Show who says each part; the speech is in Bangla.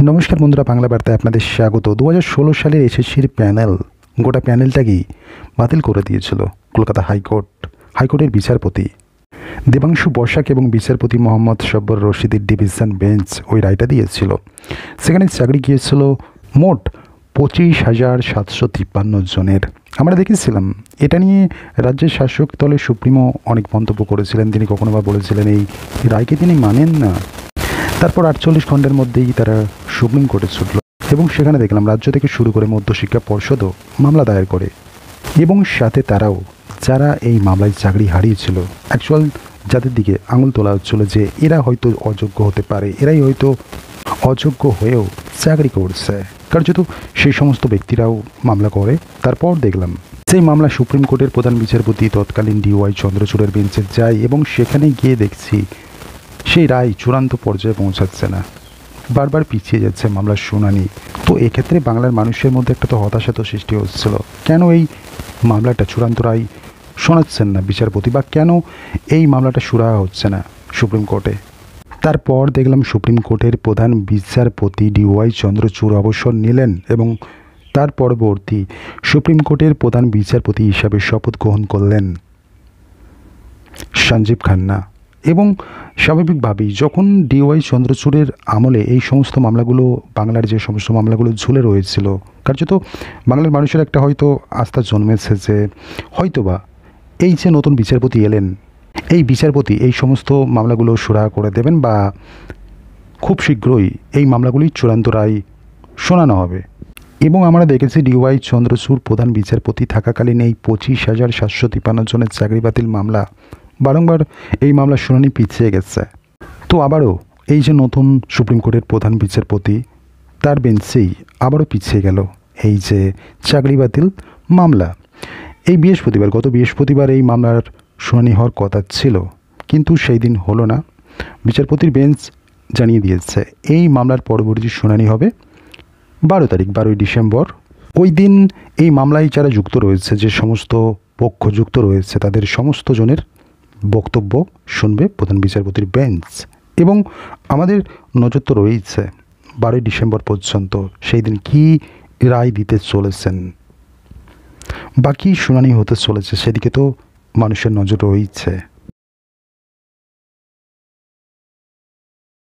Speaker 1: নমস্কার বন্ধুরা, বাংলা বার্তায় আপনাদের স্বাগত। 2016 সালের এসএসসির প্যানেল গোটা প্যানেলটাকেই বাতিল করে দিয়েছিল কলকাতা হাইকোর্টের বিচারপতি দেবাংশু বসাক এবং বিচারপতি মোহাম্মদ সব্বর রশিদের ডিভিশন বেঞ্চ ওই রায়টা দিয়েছিল। সেখানে চাকরি গিয়েছিল মোট 25,753 জনের। আমরা দেখেছিলাম এটা নিয়ে রাজ্যের শাসক দলের সুপ্রিমো অনেক মন্তব্য করেছিলেন। তিনি কখনো বা বলেছিলেন এই রায়কে তিনি মানেন না। তারপর 48 ঘন্টার মধ্যেই তারা সুপ্রিম কোর্টে ছুটল এবং সেখানে দেখলাম রাজ্য থেকে শুরু করে মধ্যশিক্ষা পর্ষদও মামলা দায়ের করে এবং সাথে তারাও যারা এই মামলায় চাকরি হারিয়েছিল অ্যাকচুয়াল যাদের দিকে আঙুল তোলা হচ্ছিল যে এরা হয়তো অযোগ্য হতে পারে, এরাই হয়তো অযোগ্য হয়েও চাকরি করছে, কার্যত সেই সমস্ত ব্যক্তিরাও মামলা করে। তারপর দেখলাম সেই মামলা সুপ্রিম কোর্টের প্রধান বিচারপতি তৎকালীন ডিওয়াই চন্দ্রচূড়ের বেঞ্চে যায় এবং সেখানে গিয়ে দেখছি সেই রায় চূড়ান্ত পর্যায়ে পৌঁছাচ্ছে না, বারবার পিছিয়ে যাচ্ছে মামলার শুনানি। তো এক্ষেত্রে বাংলার মানুষের মধ্যে একটা তো হতাশা তো সৃষ্টি হচ্ছিল, কেন এই মামলাটা চূড়ান্ত রায় শোনাচ্ছেন না বিচারপতি, বা কেন এই মামলাটা সুরাহা হচ্ছে না সুপ্রিম কোর্টে। তারপর দেখলাম সুপ্রিম কোর্টের প্রধান বিচারপতি ডিওয়াই চন্দ্রচূড় অবসর নিলেন এবং তার পরবর্তী সুপ্রিম কোর্টের প্রধান বিচারপতি হিসাবে শপথ গ্রহণ করলেন সঞ্জীব খান্না। এবং স্বাভাবিকভাবেই যখন ডিওয়াই চন্দ্রচূড়ের আমলে এই সমস্ত মামলাগুলো, বাংলার যে সমস্ত মামলাগুলো ঝুলে রয়েছিল, কার্যত বাংলার মানুষের একটা হয়তো আস্থা জন্মেছে যে হয়তোবা এই যে নতুন বিচারপতি এলেন, এই বিচারপতি এই সমস্ত মামলাগুলো সুরাহা করে দেবেন বা খুব শীঘ্রই এই মামলাগুলি চূড়ান্ত রায় শোনানো হবে। এবং আমরা দেখেছি ডিওয়াই চন্দ্রচূড় প্রধান বিচারপতি থাকাকালীন এই 25,753 জনের চাকরি বাতিল মামলা বারংবার এই মামলার শুনানি পিছিয়ে গেছে। তো আবারও এই যে নতুন সুপ্রিম কোর্টের প্রধান বিচারপতি, তার বেঞ্চেই আবারও পিছিয়ে গেল এই যে চাকরি বাতিল মামলা। এই গত বৃহস্পতিবার এই মামলার শুনানি হওয়ার কথা ছিল, কিন্তু সেই দিন হলো না। বিচারপতির বেঞ্চ জানিয়ে দিয়েছে এই মামলার পরবর্তী শুনানি হবে 12 ডিসেম্বর। ওই দিন এই মামলায় যারা যুক্ত রয়েছে, যে সমস্ত পক্ষ যুক্ত রয়েছে, তাদের সমস্ত জনের বক্তব্য শুনবে প্রধান বিচারপতির বেঞ্চ। এবং আমাদের নজর তো রয়েছে 12 ডিসেম্বর পর্যন্ত সেই দিন কী রায় দিতে চলেছেন, বাকি শুনানি হতে চলেছে, সেদিকে তো মানুষের নজর রয়েছে।